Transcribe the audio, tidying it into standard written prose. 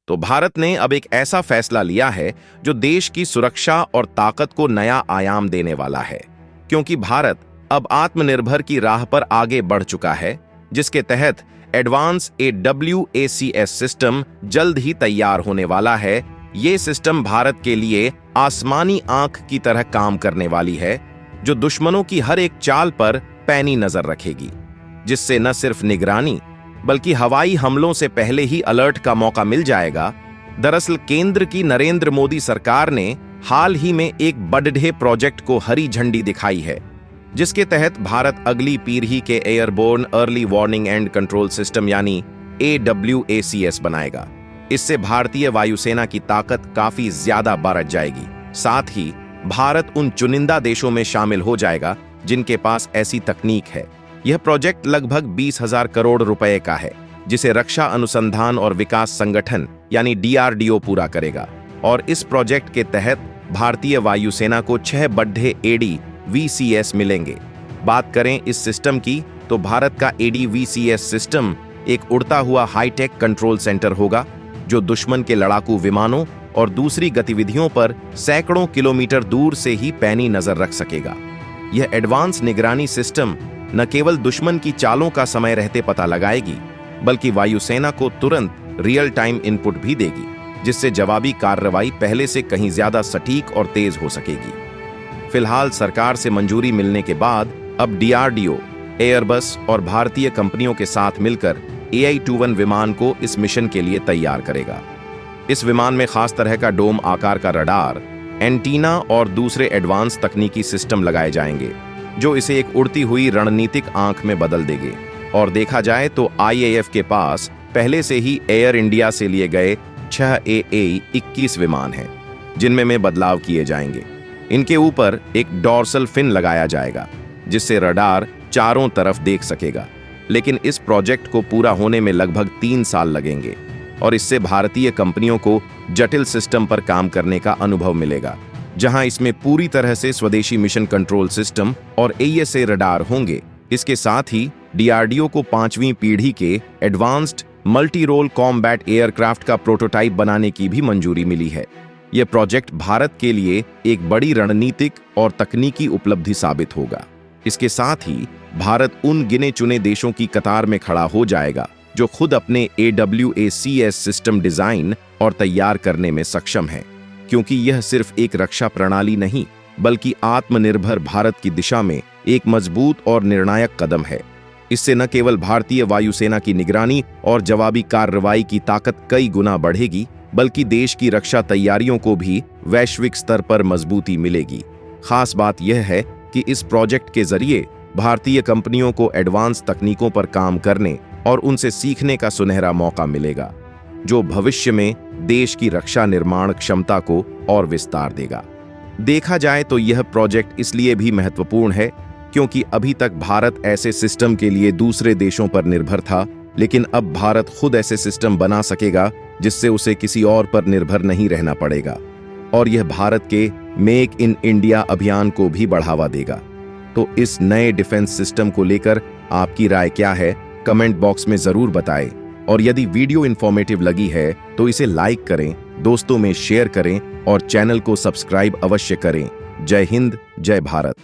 तो भारत ने अब एक ऐसा फैसला लिया है जो देश की सुरक्षा और ताकत को नया आयाम देने वाला है, क्योंकि भारत अब आत्मनिर्भर की राह पर आगे बढ़ चुका है, जिसके तहत एडवांस AWACS सिस्टम जल्द ही तैयार होने वाला है। ये सिस्टम भारत के लिए आसमानी आंख की तरह काम करने वाली है, जो दुश्मनों की हर एक चाल पर पैनी नजर रखेगी, जिससे न सिर्फ निगरानी बल्कि हवाई हमलों से पहले ही अलर्ट का मौका मिल जाएगा। दरअसल केंद्र की नरेंद्र मोदी सरकार ने हाल ही में एक बड़े प्रोजेक्ट को हरी झंडी दिखाई है, जिसके तहत भारत अगली पीढ़ी के airborne early warning and control system यानी AWACS बनाएगा। इससे भारतीय वायुसेना की ताकत काफी ज्यादा बढ़ जाएगी। साथ ही भारत उन चुनिंदा देशों में शामिल हो जाएगा जिनके पास ऐसी तकनीक है। यह प्रोजेक्ट लगभग 20,000 करोड़ रुपए का है, जिसे रक्षा अनुसंधान और विकास संगठन यानी DRDO पूरा करेगा। और इस प्रोजेक्ट के तहत भारतीय वायुसेना को 6 बड़े ADVCS मिलेंगे। बात करें इस सिस्टम की, तो भारत का ADVCS सिस्टम एक उड़ता हुआ हाईटेक कंट्रोल सेंटर होगा, जो दुश्मन के लड़ाकू विमानों और दूसरी गतिविधियों पर सैकड़ों किलोमीटर दूर से ही पैनी नजर रख सकेगा। यह एडवांस निगरानी सिस्टम न केवल दुश्मन की चालों का समय रहते पता लगाएगी, बल्कि वायुसेना को तुरंत रियल टाइम इनपुट भी देगी, जिससे जवाबी कार्रवाई पहले से कहीं ज्यादा सटीक और तेज हो सकेगी। फिलहाल सरकार से मंजूरी मिलने के बाद अब DRDO, एयरबस और भारतीय कंपनियों के साथ मिलकर AI-21 विमान को इस मिशन के लिए तैयार करेगा। इस विमान में खास तरह का डोम आकार का रडार, एंटीना और दूसरे एडवांस तकनीकी सिस्टम लगाए जाएंगे, जो इसे एक उड़ती हुई रणनीतिक आंख में बदल देंगे। और देखा जाए तो IAF के पास पहले से ही एयर इंडिया से लिए गए 6 AA-21 विमान हैं, जिनमें में बदलाव किए जाएंगे। इनके ऊपर एक डॉर्सल फिन लगाया जाएगा, जिससे रडार चारों तरफ देख सकेगा। लेकिन इस प्रोजेक्ट को पूरा होने में लगभग 3 साल लगेंगे, और इससे भारतीय कंपनियों को जटिल सिस्टम पर काम करने का अनुभव मिलेगा, जहां इसमें पूरी तरह से स्वदेशी मिशन कंट्रोल सिस्टम और AESA रडार होंगे। इसके साथ ही DRDO को 5वीं पीढ़ी के advanced multi role combat aircraft का प्रोटोटाइप बनाने की भी मंजूरी मिली है। यह प्रोजेक्ट भारत के लिए एक बड़ी रणनीतिक और तकनीकी उपलब्धि साबित होगा। इसके साथ ही भारत उन गिने चुने देशों की कतार में खड़ा हो जाएगा जो खुद अपने AWACS सिस्टम डिजाइन और तैयार करने में सक्षम है, क्योंकि यह सिर्फ एक रक्षा प्रणाली नहीं, बल्कि आत्मनिर्भर भारत की दिशा में एक मजबूत और निर्णायक कदम है। इससे न केवल भारतीय वायुसेना की निगरानी और जवाबी कार्रवाई की ताकत कई गुना बढ़ेगी, बल्कि देश की रक्षा तैयारियों को भी वैश्विक स्तर पर मजबूती मिलेगी। खास बात यह है कि इस प्रोजेक्ट के जरिए भारतीय कंपनियों को एडवांस तकनीकों पर काम करने और उनसे सीखने का सुनहरा मौका मिलेगा, जो भविष्य में देश की रक्षा निर्माण क्षमता को और विस्तार देगा। देखा जाए तो यह प्रोजेक्ट इसलिए भी महत्वपूर्ण है क्योंकि अभी तक भारत ऐसे सिस्टम के लिए दूसरे देशों पर निर्भर था, लेकिन अब भारत खुद ऐसे सिस्टम बना सकेगा जिससे उसे किसी और पर निर्भर नहीं रहना पड़ेगा, और यह भारत के मेक इन इंडिया अभियान को भी बढ़ावा देगा। तो इस नए डिफेंस सिस्टम को लेकर आपकी राय क्या है, कमेंट बॉक्स में जरूर बताएं। और यदि वीडियो इन्फॉर्मेटिव लगी है तो इसे लाइक करें, दोस्तों में शेयर करें और चैनल को सब्सक्राइब अवश्य करें। जय हिंद, जय भारत।